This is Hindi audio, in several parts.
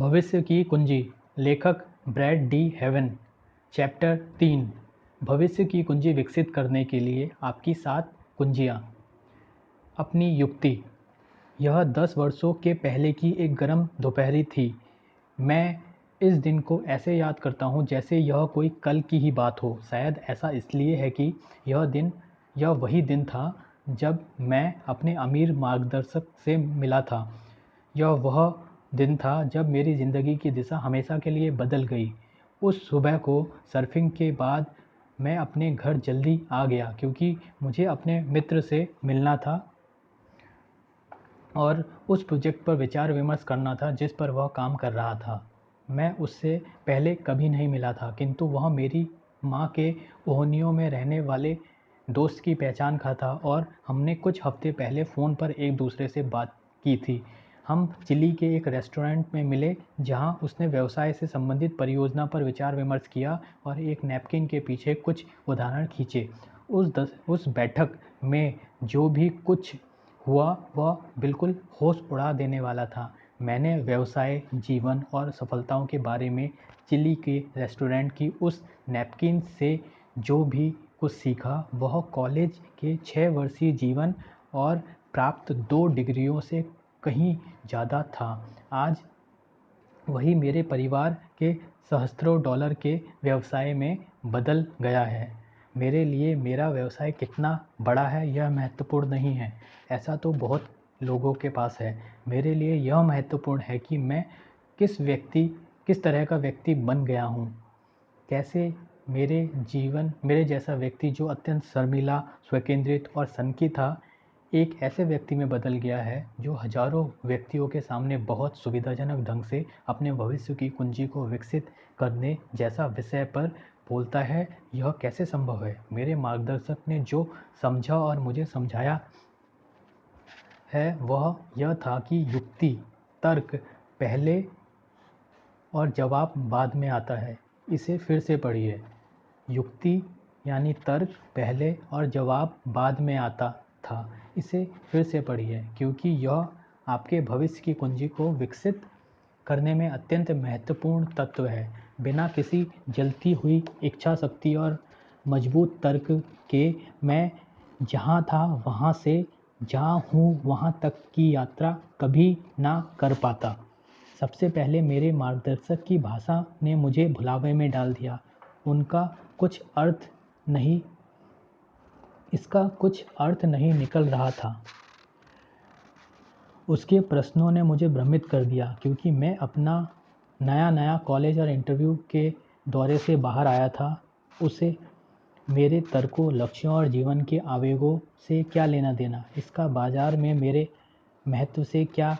भविष्य की कुंजी। लेखक ब्रैड डी हेवन। चैप्टर 3। भविष्य की कुंजी विकसित करने के लिए आपकी 7 कुंजियाँ। अपनी युक्ति। यह 10 वर्षों के पहले की एक गर्म दोपहरी थी। मैं इस दिन को ऐसे याद करता हूँ जैसे यह कोई कल की ही बात हो। शायद ऐसा इसलिए है कि यह वही दिन था जब मैं अपने अमीर मार्गदर्शक से मिला था। यह वह दिन था जब मेरी ज़िंदगी की दिशा हमेशा के लिए बदल गई। उस सुबह को सर्फिंग के बाद मैं अपने घर जल्दी आ गया क्योंकि मुझे अपने मित्र से मिलना था और उस प्रोजेक्ट पर विचार विमर्श करना था जिस पर वह काम कर रहा था। मैं उससे पहले कभी नहीं मिला था, किंतु वह मेरी माँ के ओहनियों में रहने वाले दोस्त की पहचान का था और हमने कुछ हफ्ते पहले फ़ोन पर एक दूसरे से बात की थी। हम चिली के एक रेस्टोरेंट में मिले जहाँ उसने व्यवसाय से संबंधित परियोजना पर विचार विमर्श किया और एक नैपकिन के पीछे कुछ उदाहरण खींचे। उस बैठक में जो भी कुछ हुआ वह बिल्कुल होश उड़ा देने वाला था। मैंने व्यवसाय, जीवन और सफलताओं के बारे में चिली के रेस्टोरेंट की उस नैपकिन से जो भी कुछ सीखा वह कॉलेज के 6 वर्षीय जीवन और प्राप्त 2 डिग्रियों से कहीं ज़्यादा था। आज वही मेरे परिवार के सहस्त्रों डॉलर के व्यवसाय में बदल गया है। मेरे लिए मेरा व्यवसाय कितना बड़ा है यह महत्वपूर्ण नहीं है। ऐसा तो बहुत लोगों के पास है। मेरे लिए यह महत्वपूर्ण है कि मैं किस तरह का व्यक्ति बन गया हूँ। कैसे मेरे जैसा व्यक्ति जो अत्यंत शर्मीला, स्वकेंद्रित और सनकी था, एक ऐसे व्यक्ति में बदल गया है जो हजारों व्यक्तियों के सामने बहुत सुविधाजनक ढंग से अपने भविष्य की कुंजी को विकसित करने जैसा विषय पर बोलता है। यह कैसे संभव है? मेरे मार्गदर्शक ने जो समझा और मुझे समझाया है वह यह था कि युक्ति, तर्क पहले और जवाब बाद में आता है। इसे फिर से पढ़िए। युक्ति यानी तर्क पहले और जवाब बाद में आता था। इसे फिर से पढ़िए क्योंकि यह आपके भविष्य की कुंजी को विकसित करने में अत्यंत महत्वपूर्ण तत्व है। बिना किसी जलती हुई इच्छा शक्ति और मजबूत तर्क के मैं जहाँ था वहाँ से जहाँ हूँ वहाँ तक की यात्रा कभी ना कर पाता। सबसे पहले मेरे मार्गदर्शक की भाषा ने मुझे भुलावे में डाल दिया। इसका कुछ अर्थ नहीं निकल रहा था। उसके प्रश्नों ने मुझे भ्रमित कर दिया क्योंकि मैं अपना नया कॉलेज और इंटरव्यू के दौरे से बाहर आया था। उसे मेरे तर्कों, लक्ष्यों और जीवन के आवेगों से क्या लेना देना, इसका बाजार में मेरे महत्व से क्या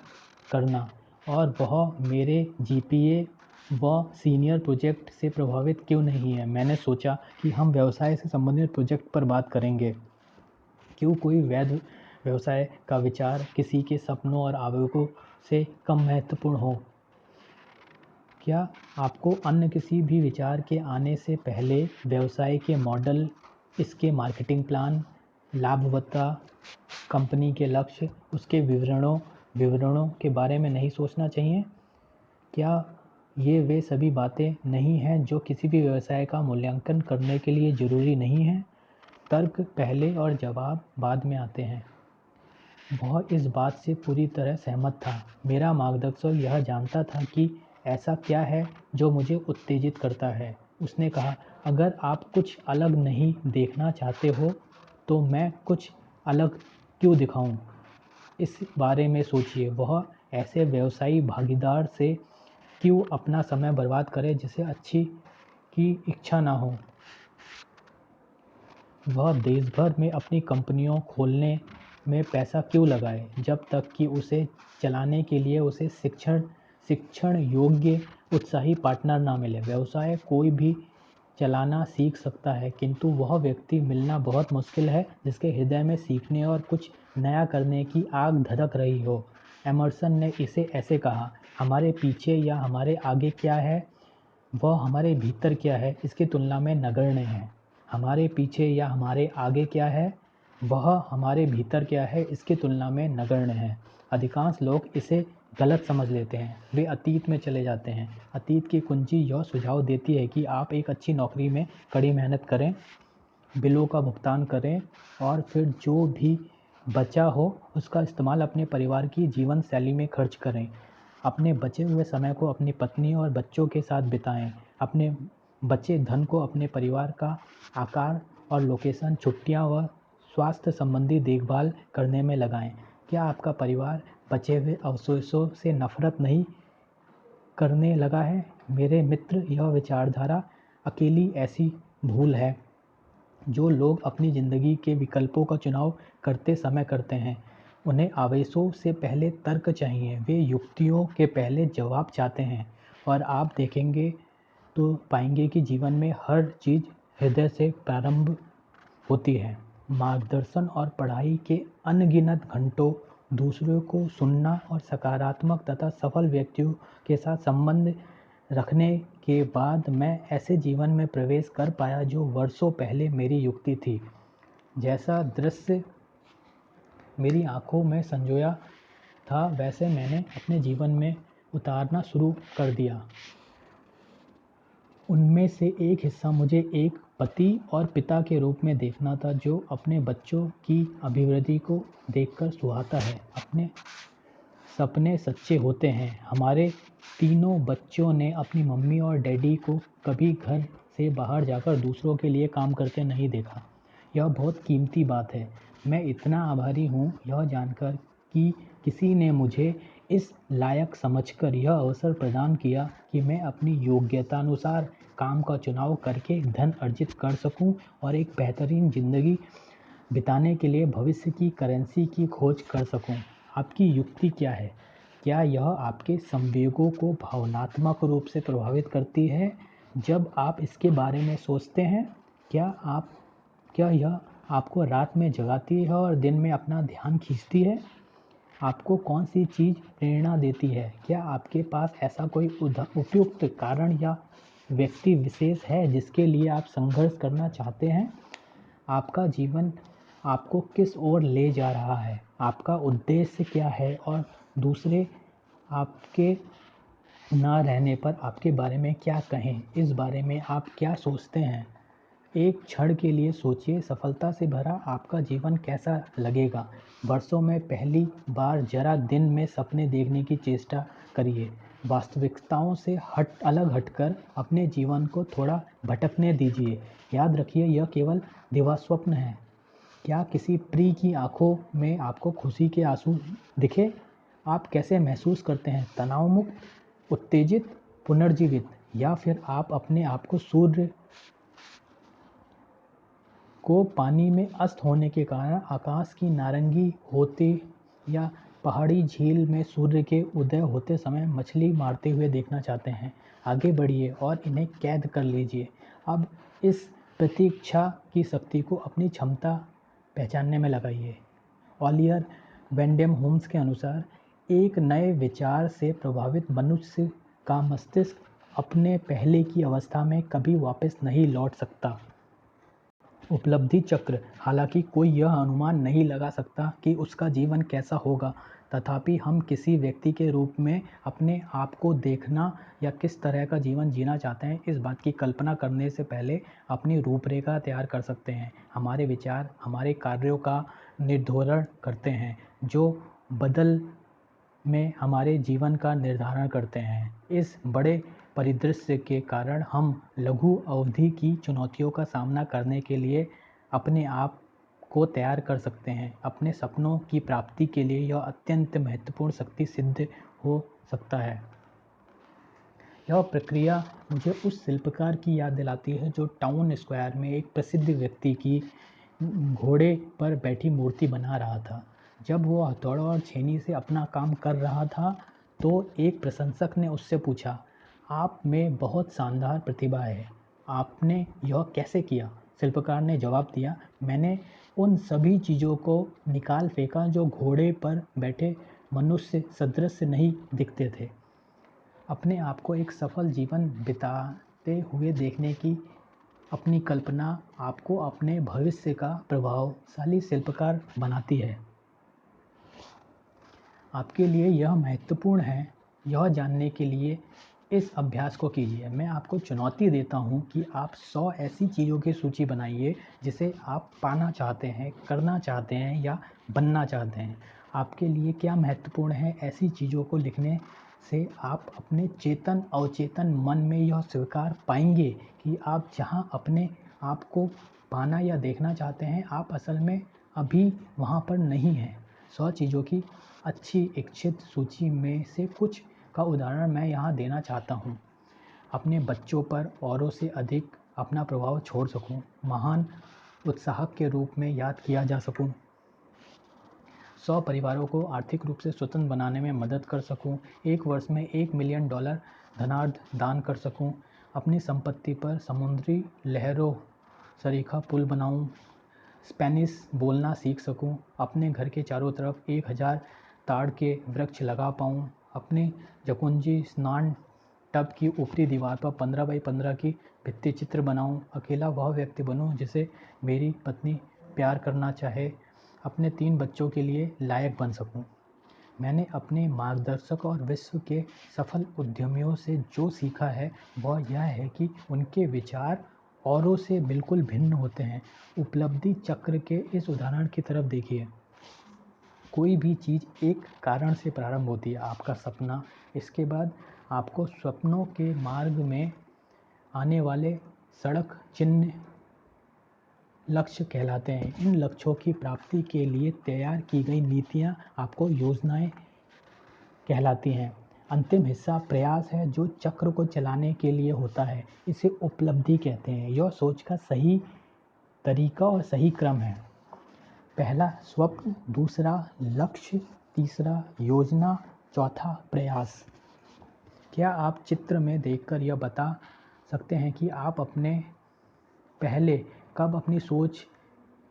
करना और वह मेरे जीपीए व सीनियर प्रोजेक्ट से प्रभावित क्यों नहीं है। मैंने सोचा कि हम व्यवसाय से संबंधित प्रोजेक्ट पर बात करेंगे। क्यों कोई वैध व्यवसाय का विचार किसी के सपनों और आवेगों से कम महत्वपूर्ण हो? क्या आपको अन्य किसी भी विचार के आने से पहले व्यवसाय के मॉडल, इसके मार्केटिंग प्लान, लाभप्रदता, कंपनी के लक्ष्य, उसके विवरणों के बारे में नहीं सोचना चाहिए? क्या ये वे सभी बातें नहीं हैं जो किसी भी व्यवसाय का मूल्यांकन करने के लिए ज़रूरी नहीं हैं? तर्क पहले और जवाब बाद में आते हैं। वह इस बात से पूरी तरह सहमत था। मेरा मार्गदर्शक यह जानता था कि ऐसा क्या है जो मुझे उत्तेजित करता है। उसने कहा, अगर आप कुछ अलग नहीं देखना चाहते हो तो मैं कुछ अलग क्यों दिखाऊं? इस बारे में सोचिए। वह ऐसे व्यवसायी भागीदार से क्यों अपना समय बर्बाद करे जिसे अच्छी की इच्छा ना हो? वह देश भर में अपनी कंपनियों खोलने में पैसा क्यों लगाए जब तक कि उसे चलाने के लिए उसे शिक्षण योग्य उत्साही पार्टनर ना मिले? व्यवसाय कोई भी चलाना सीख सकता है, किंतु वह व्यक्ति मिलना बहुत मुश्किल है जिसके हृदय में सीखने और कुछ नया करने की आग धधक रही हो। एमर्सन ने इसे ऐसे कहा, हमारे पीछे या हमारे आगे क्या है वह हमारे भीतर क्या है इसकी तुलना में नगण्य है। हमारे पीछे या हमारे आगे क्या है वह हमारे भीतर क्या है इसकी तुलना में नगण्य है। अधिकांश लोग इसे गलत समझ लेते हैं। वे अतीत में चले जाते हैं। अतीत की कुंजी यह सुझाव देती है कि आप एक अच्छी नौकरी में कड़ी मेहनत करें, बिलों का भुगतान करें और फिर जो भी बचा हो उसका इस्तेमाल अपने परिवार की जीवन शैली में खर्च करें। अपने बचे हुए समय को अपनी पत्नी और बच्चों के साथ बिताएं। अपने बचे धन को अपने परिवार का आकार और लोकेशन, छुट्टियां व स्वास्थ्य संबंधी देखभाल करने में लगाएं। क्या आपका परिवार बचे हुए अवशेषों से नफरत नहीं करने लगा है? मेरे मित्र, यह विचारधारा अकेली ऐसी भूल है जो लोग अपनी ज़िंदगी के विकल्पों का चुनाव करते समय करते हैं। उन्हें आवेशों से पहले तर्क चाहिए, वे युक्तियों के पहले जवाब चाहते हैं। और आप देखेंगे तो पाएंगे कि जीवन में हर चीज़ हृदय से प्रारंभ होती है। मार्गदर्शन और पढ़ाई के अनगिनत घंटों, दूसरों को सुनना और सकारात्मक तथा सफल व्यक्तियों के साथ संबंध रखने के बाद मैं ऐसे जीवन में प्रवेश कर पाया जो वर्षों पहले मेरी युक्ति थी। जैसा दृश्य मेरी आंखों में संजोया था वैसे मैंने अपने जीवन में उतारना शुरू कर दिया। उनमें से एक हिस्सा मुझे एक पति और पिता के रूप में देखना था जो अपने बच्चों की अभिवृद्धि को देखकर सुहाता है। अपने सपने सच्चे होते हैं। हमारे तीनों बच्चों ने अपनी मम्मी और डैडी को कभी घर से बाहर जाकर दूसरों के लिए काम करते नहीं देखा। यह बहुत कीमती बात है। मैं इतना आभारी हूँ यह जानकर कि किसी ने मुझे इस लायक समझकर यह अवसर प्रदान किया कि मैं अपनी योग्यतानुसार काम का चुनाव करके धन अर्जित कर सकूं और एक बेहतरीन ज़िंदगी बिताने के लिए भविष्य की करेंसी की खोज कर सकूं। आपकी युक्ति क्या है? क्या यह आपके संवेगों को भावनात्मक रूप से प्रभावित करती है जब आप इसके बारे में सोचते हैं? क्या यह आपको रात में जगाती है और दिन में अपना ध्यान खींचती है? आपको कौन सी चीज़ प्रेरणा देती है? क्या आपके पास ऐसा कोई उपयुक्त कारण या व्यक्ति विशेष है जिसके लिए आप संघर्ष करना चाहते हैं? आपका जीवन आपको किस ओर ले जा रहा है? आपका उद्देश्य क्या है? और दूसरे आपके ना रहने पर आपके बारे में क्या कहें? इस बारे में आप क्या सोचते हैं? एक क्षण के लिए सोचिए, सफलता से भरा आपका जीवन कैसा लगेगा? वर्षों में पहली बार जरा दिन में सपने देखने की चेष्टा करिए। वास्तविकताओं से अलग हटकर अपने जीवन को थोड़ा भटकने दीजिए। याद रखिए, यह केवल दिवास्वप्न है। क्या किसी प्रिय की आंखों में आपको खुशी के आंसू दिखे? आप कैसे महसूस करते हैं? तनावमुक्त, उत्तेजित, पुनर्जीवित? या फिर आप अपने आप को सूर्य को पानी में अस्त होने के कारण आकाश की नारंगी होते या पहाड़ी झील में सूर्य के उदय होते समय मछली मारते हुए देखना चाहते हैं? आगे बढ़िए और इन्हें कैद कर लीजिए। अब इस प्रतीक्षा की शक्ति को अपनी क्षमता पहचानने में लगाइए। ऑलिवर वेंडेम होम्स के अनुसार एक नए विचार से प्रभावित मनुष्य का मस्तिष्क अपने पहले की अवस्था में कभी वापस नहीं लौट सकता। उपलब्धि चक्र। हालांकि कोई यह अनुमान नहीं लगा सकता कि उसका जीवन कैसा होगा, तथापि हम किसी व्यक्ति के रूप में अपने आप को देखना या किस तरह का जीवन जीना चाहते हैं इस बात की कल्पना करने से पहले अपनी रूपरेखा तैयार कर सकते हैं। हमारे विचार हमारे कार्यों का निर्धारण करते हैं जो बदल में हमारे जीवन का निर्धारण करते हैं। इस बड़े परिदृश्य के कारण हम लघु अवधि की चुनौतियों का सामना करने के लिए अपने आप को तैयार कर सकते हैं। अपने सपनों की प्राप्ति के लिए यह अत्यंत महत्वपूर्ण शक्ति सिद्ध हो सकता है। यह प्रक्रिया मुझे उस शिल्पकार की याद दिलाती है जो टाउन स्क्वायर में एक प्रसिद्ध व्यक्ति की घोड़े पर बैठी मूर्ति बना रहा था। जब वो हथौड़ा और छेनी से अपना काम कर रहा था तो एक प्रशंसक ने उससे पूछा, आप में बहुत शानदार प्रतिभा है, आपने यह कैसे किया? शिल्पकार ने जवाब दिया, मैंने उन सभी चीज़ों को निकाल फेंका जो घोड़े पर बैठे मनुष्य सदृश नहीं दिखते थे। अपने आप को एक सफल जीवन बिताते हुए देखने की अपनी कल्पना आपको अपने भविष्य का प्रभावशाली शिल्पकार बनाती है। आपके लिए यह महत्वपूर्ण है। यह जानने के लिए इस अभ्यास को कीजिए। मैं आपको चुनौती देता हूँ कि आप 100 ऐसी चीज़ों की सूची बनाइए जिसे आप पाना चाहते हैं, करना चाहते हैं या बनना चाहते हैं। आपके लिए क्या महत्वपूर्ण है, ऐसी चीज़ों को लिखने से आप अपने चेतन अवचेतन मन में यह स्वीकार पाएंगे कि आप जहाँ अपने आप को पाना या देखना चाहते हैं, आप असल में अभी वहाँ पर नहीं हैं। 100 चीज़ों की अच्छी इच्छित सूची में से कुछ का उदाहरण मैं यहाँ देना चाहता हूँ। अपने बच्चों पर औरों से अधिक अपना प्रभाव छोड़ सकूँ, महान उत्साहक के रूप में याद किया जा सकूँ, 100 परिवारों को आर्थिक रूप से स्वतंत्र बनाने में मदद कर सकूं, 1 वर्ष में $1 मिलियन धनार्थ दान कर सकूं, अपनी संपत्ति पर समुद्री लहरों सरीखा पुल बनाऊं, स्पेनिश बोलना सीख सकूं, अपने घर के चारों तरफ 1000 ताड़ के वृक्ष लगा पाऊं, अपने जकुंजी स्नान टब की ऊपरी दीवार पर 15 बाई 15 की भित्ति चित्र बनाऊं, अकेला वह व्यक्ति बनूं जिसे मेरी पत्नी प्यार करना चाहे, अपने 3 बच्चों के लिए लायक बन सकूं। मैंने अपने मार्गदर्शक और विश्व के सफल उद्यमियों से जो सीखा है वह यह है कि उनके विचार औरों से बिल्कुल भिन्न होते हैं। उपलब्धि चक्र के इस उदाहरण की तरफ देखिए। कोई भी चीज़ एक कारण से प्रारंभ होती है, आपका सपना। इसके बाद आपको स्वप्नों के मार्ग में आने वाले सड़क चिन्ह लक्ष्य कहलाते हैं। इन लक्ष्यों की प्राप्ति के लिए तैयार की गई नीतियाँ आपको योजनाएं कहलाती हैं। अंतिम हिस्सा प्रयास है जो चक्र को चलाने के लिए होता है। इसे उपलब्धि कहते हैं। यह सोच का सही तरीका और सही क्रम है। पहला स्वप्न, दूसरा लक्ष्य, तीसरा योजना, चौथा प्रयास। क्या आप चित्र में देखकर यह बता सकते हैं कि आप अपने पहले कब अपनी सोच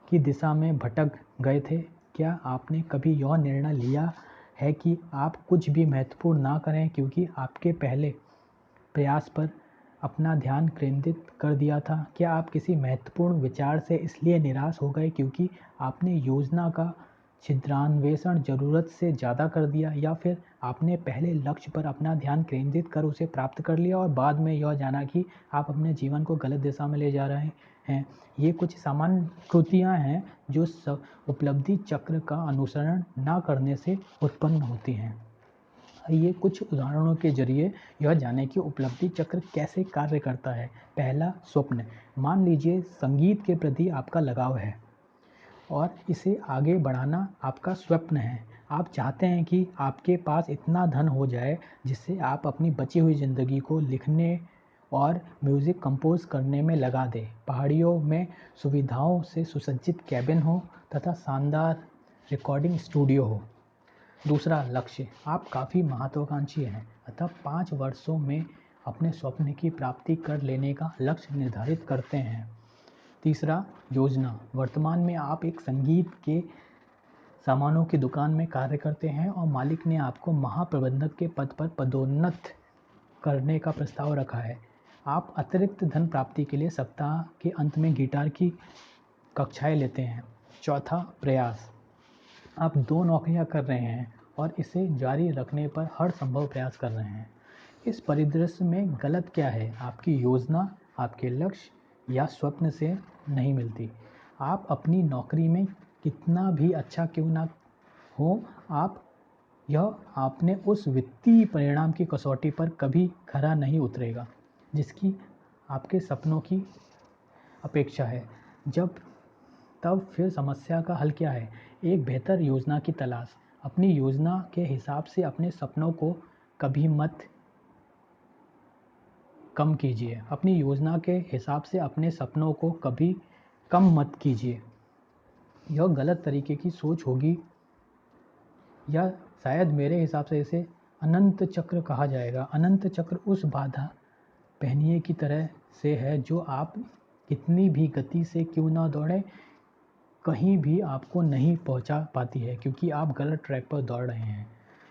की दिशा में भटक गए थे? क्या आपने कभी यह निर्णय लिया है कि आप कुछ भी महत्वपूर्ण ना करें क्योंकि आपके पहले प्रयास पर अपना ध्यान केंद्रित कर दिया था? क्या आप किसी महत्वपूर्ण विचार से इसलिए निराश हो गए क्योंकि आपने योजना का छिद्रान्वेषण ज़रूरत से ज़्यादा कर दिया, या फिर आपने पहले लक्ष्य पर अपना ध्यान केंद्रित कर उसे प्राप्त कर लिया और बाद में यह जाना कि आप अपने जीवन को गलत दिशा में ले जा रहे हैं? ये कुछ सामान्य त्रुटियाँ हैं जो उपलब्धि चक्र का अनुसरण ना करने से उत्पन्न होती हैं। आइए कुछ उदाहरणों के जरिए यह जाने कि उपलब्धि चक्र कैसे कार्य करता है। पहला, स्वप्न। मान लीजिए संगीत के प्रति आपका लगाव है और इसे आगे बढ़ाना आपका स्वप्न है। आप चाहते हैं कि आपके पास इतना धन हो जाए जिससे आप अपनी बची हुई ज़िंदगी को लिखने और म्यूज़िक कंपोज करने में लगा दें। पहाड़ियों में सुविधाओं से सुसज्जित कैबिन हो तथा शानदार रिकॉर्डिंग स्टूडियो हो। दूसरा लक्ष्य, आप काफ़ी महत्वाकांक्षी हैं, अतः 5 वर्षों में अपने स्वप्न की प्राप्ति कर लेने का लक्ष्य निर्धारित करते हैं। तीसरा, योजना। वर्तमान में आप एक संगीत के सामानों की दुकान में कार्य करते हैं और मालिक ने आपको महाप्रबंधक के पद पर पदोन्नत करने का प्रस्ताव रखा है। आप अतिरिक्त धन प्राप्ति के लिए सप्ताह के अंत में गिटार की कक्षाएं लेते हैं। चौथा, प्रयास। आप 2 नौकरियां कर रहे हैं और इसे जारी रखने पर हर संभव प्रयास कर रहे हैं। इस परिदृश्य में गलत क्या है? आपकी योजना आपके लक्ष्य या स्वप्न से नहीं मिलती। आप अपनी नौकरी में कितना भी अच्छा क्यों ना हो, आपने उस वित्तीय परिणाम की कसौटी पर कभी खरा नहीं उतरेगा जिसकी आपके सपनों की अपेक्षा है। तब फिर समस्या का हल क्या है? एक बेहतर योजना की तलाश। अपनी योजना के हिसाब से अपने सपनों को कभी मत कम कीजिए। अपनी योजना के हिसाब से अपने सपनों को कभी कम मत कीजिए। यह गलत तरीके की सोच होगी, या शायद मेरे हिसाब से इसे अनंत चक्र कहा जाएगा। अनंत चक्र उस बाधा पहिए की तरह से है जो आप कितनी भी गति से क्यों ना दौड़ें, कहीं भी आपको नहीं पहुंचा पाती है क्योंकि आप गलत ट्रैक पर दौड़ रहे हैं।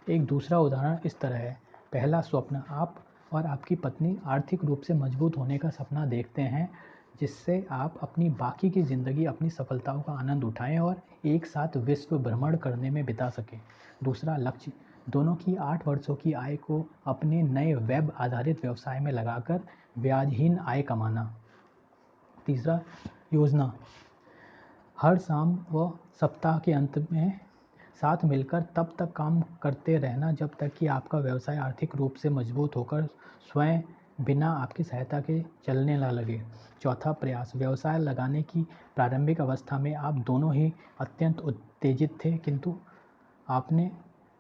एक दूसरा उदाहरण इस तरह है। पहला स्वप्न, आप और आपकी पत्नी आर्थिक रूप से मजबूत होने का सपना देखते हैं जिससे आप अपनी बाकी की ज़िंदगी अपनी सफलताओं का आनंद उठाएं और एक साथ विश्व भ्रमण करने में बिता सकें। दूसरा लक्ष्य, दोनों की 8 वर्षों की आय को अपने नए वेब आधारित व्यवसाय में लगाकर ब्याजहीन आय कमाना। तीसरा योजना, हर शाम व सप्ताह के अंत में साथ मिलकर तब तक काम करते रहना जब तक कि आपका व्यवसाय आर्थिक रूप से मजबूत होकर स्वयं बिना आपकी सहायता के चलने न लगे। चौथा प्रयास, व्यवसाय लगाने की प्रारंभिक अवस्था में आप दोनों ही अत्यंत उत्तेजित थे, किंतु आपने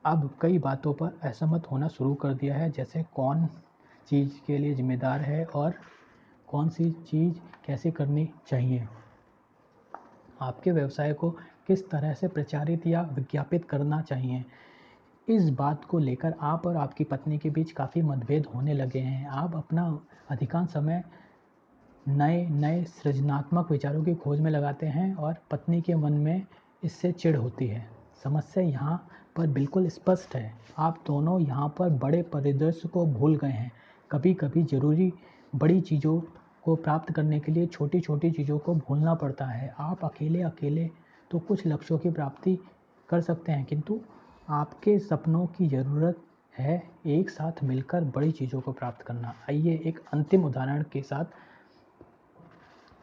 अब कई बातों पर असहमत होना शुरू कर दिया है, जैसे कौन चीज़ के लिए जिम्मेदार है और कौन सी चीज़ कैसे करनी चाहिए। आपके व्यवसाय को किस तरह से प्रचारित या विज्ञापित करना चाहिए, इस बात को लेकर आप और आपकी पत्नी के बीच काफ़ी मतभेद होने लगे हैं। आप अपना अधिकांश समय नए नए सृजनात्मक विचारों की खोज में लगाते हैं और पत्नी के मन में इससे चिढ़ होती है। समस्या यहाँ पर बिल्कुल स्पष्ट है, आप दोनों यहाँ पर बड़े परिदृश्य को भूल गए हैं। कभी कभी ज़रूरी बड़ी चीज़ों को प्राप्त करने के लिए छोटी छोटी चीज़ों को भूलना पड़ता है। आप अकेले अकेले तो कुछ लक्ष्यों की प्राप्ति कर सकते हैं, किंतु आपके सपनों की ज़रूरत है एक साथ मिलकर बड़ी चीज़ों को प्राप्त करना। आइए एक अंतिम उदाहरण के साथ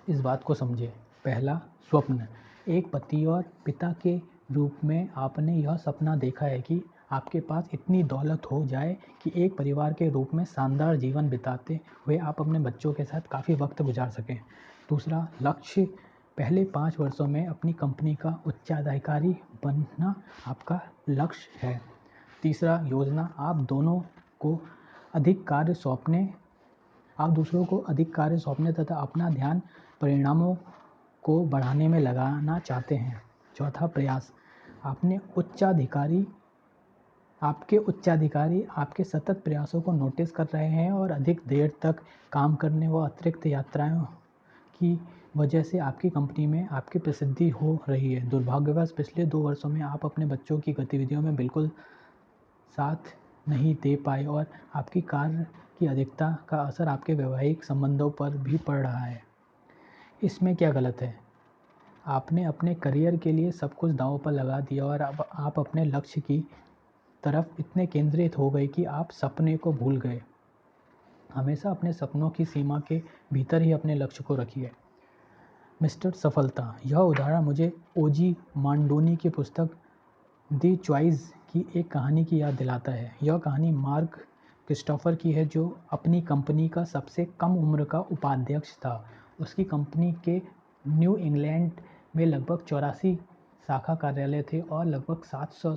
इस बात को समझें। पहला स्वप्न, एक पति और पिता के रूप में आपने यह सपना देखा है कि आपके पास इतनी दौलत हो जाए कि एक परिवार के रूप में शानदार जीवन बिताते हुए आप अपने बच्चों के साथ काफ़ी वक्त गुजार सकें। दूसरा लक्ष्य, पहले 5 वर्षों में अपनी कंपनी का उच्चाधिकारी बनना आपका लक्ष्य है। तीसरा योजना, आप दूसरों को अधिक कार्य सौंपने तथा अपना ध्यान परिणामों को बढ़ाने में लगाना चाहते हैं। चौथा प्रयास, आपके उच्चाधिकारी आपके सतत प्रयासों को नोटिस कर रहे हैं और अधिक देर तक काम करने व अतिरिक्त यात्राओं की वजह से आपकी कंपनी में आपकी प्रसिद्धि हो रही है। दुर्भाग्यवश पिछले 2 वर्षों में आप अपने बच्चों की गतिविधियों में बिल्कुल साथ नहीं दे पाए और आपकी कार्य की अधिकता का असर आपके वैवाहिक संबंधों पर भी पड़ रहा है। इसमें क्या गलत है? आपने अपने करियर के लिए सब कुछ दांव पर लगा दिया और अब आप अपने लक्ष्य की तरफ इतने केंद्रित हो गए कि आप सपने को भूल गए। हमेशा अपने सपनों की सीमा के भीतर ही अपने लक्ष्य को रखिए। मिस्टर सफलता, यह उदाहरण मुझे ओजी मांडोनी की पुस्तक द चॉइस की एक कहानी की याद दिलाता है। यह कहानी मार्क क्रिस्टोफर की है, जो अपनी कंपनी का सबसे कम उम्र का उपाध्यक्ष था। उसकी कंपनी के न्यू इंग्लैंड में लगभग 84 शाखा कार्यालय थे और लगभग 700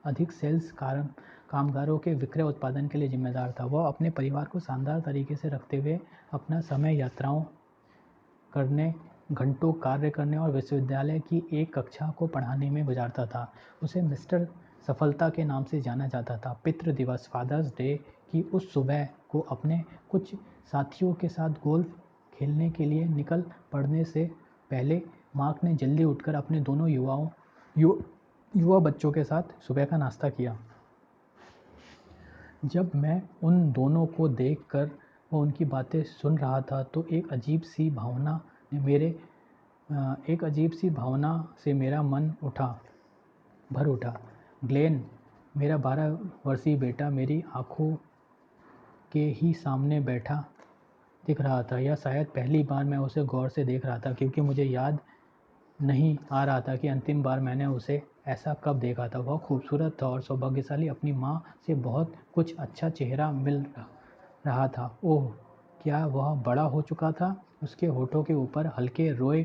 अधिक सेल्स कामगारों के विक्रय उत्पादन के लिए जिम्मेदार था। वह अपने परिवार को शानदार तरीके से रखते हुए अपना समय यात्राओं करने, घंटों कार्य करने और विश्वविद्यालय की एक कक्षा को पढ़ाने में गुजारता था। उसे मिस्टर सफलता के नाम से जाना जाता था। पितृ दिवस, फादर्स डे की उस सुबह को अपने कुछ साथियों के साथ गोल्फ खेलने के लिए निकल पड़ने से पहले मार्क ने जल्दी उठकर अपने दोनों युवा बच्चों के साथ सुबह का नाश्ता किया। जब मैं उन दोनों को देखकर व उनकी बातें सुन रहा था तो एक अजीब सी भावना से मेरा मन भर उठा। ग्लेन, मेरा 12 वर्षीय बेटा, मेरी आंखों के ही सामने बैठा दिख रहा था। यह शायद पहली बार मैं उसे गौर से देख रहा था, क्योंकि मुझे याद नहीं आ रहा था कि अंतिम बार मैंने उसे ऐसा कब देखा था। वह खूबसूरत था और सौभाग्यशाली, अपनी माँ से बहुत कुछ अच्छा चेहरा मिल रहा था। ओह, क्या वह बड़ा हो चुका था? उसके होठों के ऊपर हल्के रोए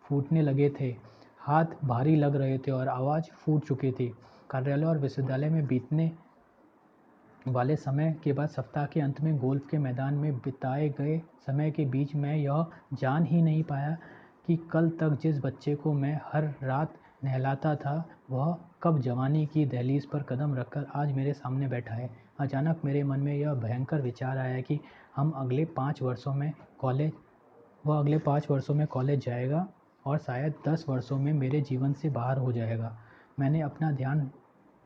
फूटने लगे थे, हाथ भारी लग रहे थे और आवाज़ फूट चुकी थी। कार्यालय और विश्वविद्यालय में बीतने वाले समय के बाद सप्ताह के अंत में गोल्फ के मैदान में बिताए गए समय के बीच मैं यह जान ही नहीं पाया कि कल तक जिस बच्चे को मैं हर रात नहलाता था, वह कब जवानी की दहलीज पर कदम रखकर आज मेरे सामने बैठा है। अचानक मेरे मन में यह भयंकर विचार आया कि अगले 5 वर्षों में कॉलेज जाएगा और शायद 10 वर्षों में मेरे जीवन से बाहर हो जाएगा। मैंने अपना ध्यान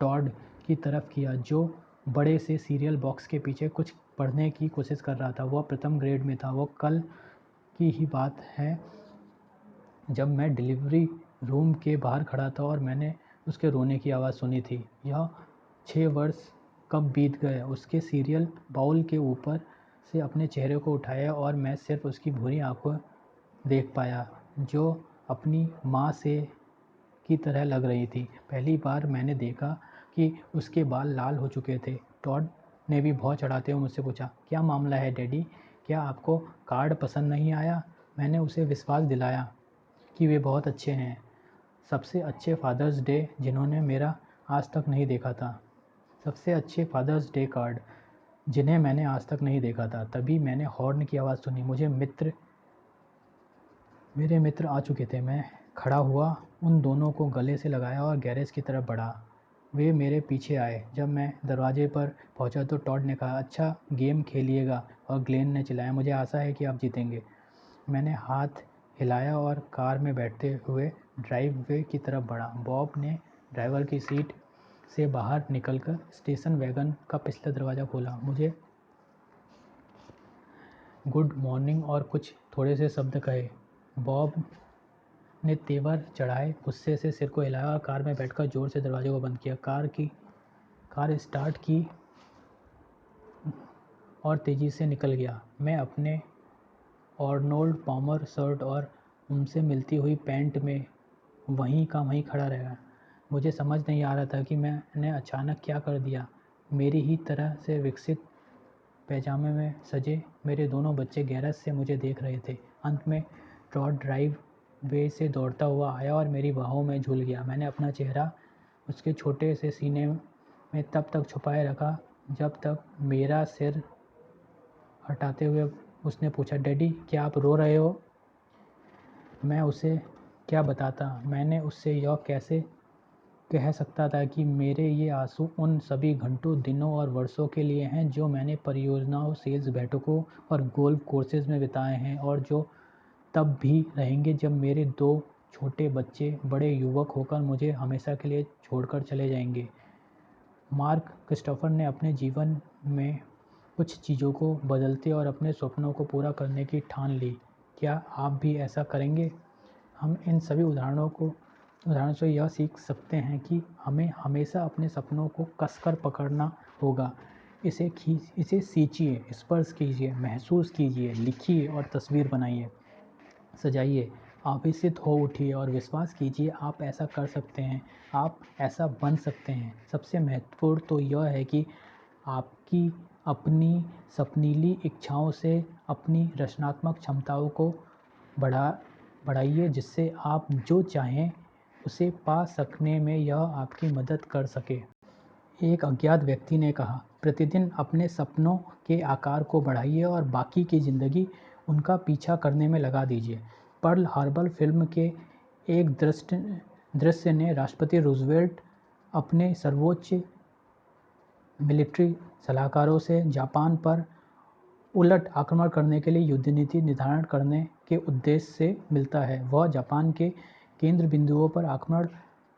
टॉड की तरफ किया, जो बड़े से सीरियल बॉक्स के पीछे कुछ पढ़ने की कोशिश कर रहा था। वह प्रथम ग्रेड में था। वो कल की ही बात है जब मैं डिलीवरी रूम के बाहर खड़ा था और मैंने उसके रोने की आवाज़ सुनी थी। यह 6 वर्ष कब बीत गए। उसके सीरियल बाउल के ऊपर से अपने चेहरे को उठाया और मैं सिर्फ उसकी भूरी आंखों देख पाया जो अपनी माँ से की तरह लग रही थी। पहली बार मैंने देखा कि उसके बाल लाल हो चुके थे। टॉड ने भी भौं चढ़ाते हुए मुझसे पूछा, क्या मामला है डैडी? क्या आपको कार्ड पसंद नहीं आया? मैंने उसे विश्वास दिलाया कि वे बहुत अच्छे हैं। सबसे अच्छे फादर्स डे जिन्होंने मेरा आज तक नहीं देखा था। सबसे अच्छे फादर्स डे कार्ड जिन्हें मैंने आज तक नहीं देखा था। तभी मैंने हॉर्न की आवाज़ सुनी। मेरे मित्र आ चुके थे। मैं खड़ा हुआ, उन दोनों को गले से लगाया और गैरेज की तरफ बढ़ा। वे मेरे पीछे आए। जब मैं दरवाजे पर पहुंचा तो टॉड ने कहा, अच्छा गेम खेलिएगा, और ग्लेन ने चिल्लाया, मुझे आशा है कि आप जीतेंगे। मैंने हाथ हिलाया और कार में बैठते हुए ड्राइववे की तरफ बढ़ा। बॉब ने ड्राइवर की सीट से बाहर निकलकर स्टेशन वैगन का पिछला दरवाज़ा खोला। मुझे गुड मॉर्निंग और कुछ थोड़े से शब्द कहे। बॉब ने तेवर चढ़ाए गुस्से से सिर को हिलाया और कार में बैठकर जोर से दरवाजे को बंद किया। कार स्टार्ट की और तेज़ी से निकल गया। मैं अपने आर्नोल्ड पामर शर्ट और उनसे मिलती हुई पैंट में वहीं का वहीं खड़ा रहा। मुझे समझ नहीं आ रहा था कि मैंने अचानक क्या कर दिया। मेरी ही तरह से विकसित पैजामे में सजे मेरे दोनों बच्चे गैरेज से मुझे देख रहे थे। अंत में टॉड ड्राइव वे से दौड़ता हुआ आया और मेरी बाहों में झूल गया। मैंने अपना चेहरा उसके छोटे से सीने में तब तक छुपाए रखा जब तक मेरा सिर हटाते हुए उसने पूछा, डैडी क्या आप रो रहे हो? मैं उसे क्या बताता? मैंने उससे यह कैसे कह सकता था कि मेरे ये आंसू उन सभी घंटों, दिनों और वर्षों के लिए हैं जो मैंने परियोजनाओं, सेल्स बैठकों और गोल्फ कोर्सेज में बिताए हैं, और जो तब भी रहेंगे जब मेरे 2 छोटे बच्चे बड़े युवक होकर मुझे हमेशा के लिए छोड़कर चले जाएंगे। मार्क क्रिस्टोफर ने अपने जीवन में कुछ चीज़ों को बदलते और अपने सपनों को पूरा करने की ठान ली। क्या आप भी ऐसा करेंगे? हम इन सभी उदाहरणों से यह सीख सकते हैं कि हमें हमेशा अपने सपनों को कसकर पकड़ना होगा। इसे सींचिए, स्पर्श कीजिए, महसूस कीजिए, लिखिए और तस्वीर बनाइए, सजाइए। आवेशित हो उठिए और विश्वास कीजिए आप ऐसा कर सकते हैं, आप ऐसा बन सकते हैं। सबसे महत्वपूर्ण तो यह है कि आपकी अपनी सपनीली इच्छाओं से अपनी रचनात्मक क्षमताओं को बढ़ाइए, जिससे आप जो चाहें उसे पा सकने में यह आपकी मदद कर सके। एक अज्ञात व्यक्ति ने कहा, प्रतिदिन अपने सपनों के आकार को बढ़ाइए और बाकी की ज़िंदगी उनका पीछा करने में लगा दीजिए। पर्ल हार्बर फिल्म के एक दृश्य ने राष्ट्रपति रूजवेल्ट अपने सर्वोच्च मिलिट्री सलाहकारों से जापान पर उलट आक्रमण करने के लिए युद्ध नीति निर्धारण करने के उद्देश्य से मिलता है। वह जापान के केंद्र बिंदुओं पर आक्रमण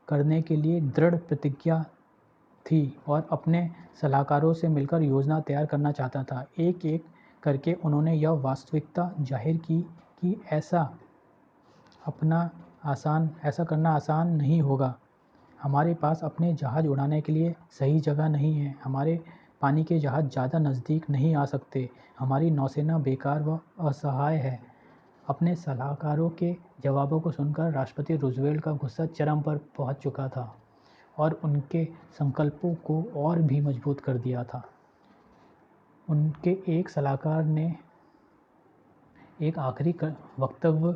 करने के लिए दृढ़ प्रतिज्ञा थी और अपने सलाहकारों से मिलकर योजना तैयार करना चाहता था। एक एक करके उन्होंने यह वास्तविकता जाहिर की कि ऐसा करना आसान नहीं होगा। हमारे पास अपने जहाज़ उड़ाने के लिए सही जगह नहीं है। हमारे पानी के जहाज़ ज़्यादा नज़दीक नहीं आ सकते। हमारी नौसेना बेकार व असहाय है। अपने सलाहकारों के जवाबों को सुनकर राष्ट्रपति रूजवेल्ट का गुस्सा चरम पर पहुंच चुका था और उनके संकल्पों को और भी मजबूत कर दिया था। उनके एक सलाहकार ने एक आखिरी वक्तव्य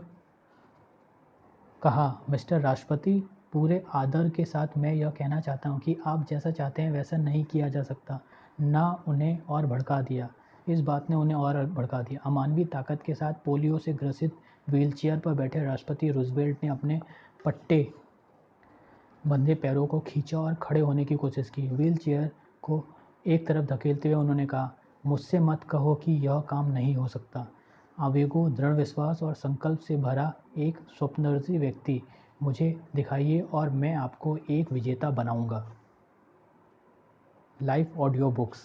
कहा, मिस्टर राष्ट्रपति, पूरे आदर के साथ मैं यह कहना चाहता हूँ कि आप जैसा चाहते हैं वैसा नहीं किया जा सकता। ना उन्हें और भड़का दिया। इस बात ने उन्हें और भड़का दिया। अमानवीय ताकत के साथ पोलियो से ग्रसित व्हीलचेयर पर बैठे राष्ट्रपति रूजवेल्ट ने अपने पट्टे बंधे पैरों को खींचा और खड़े होने की कोशिश की। व्हीलचेयर को एक तरफ धकेलते हुए उन्होंने कहा, मुझसे मत कहो कि यह काम नहीं हो सकता। आवेगों, दृढ़ विश्वास और संकल्प से भरा एक स्वप्नदर्शी व्यक्ति, मुझे दिखाइए और मैं आपको एक विजेता बनाऊंगा। Life audio books.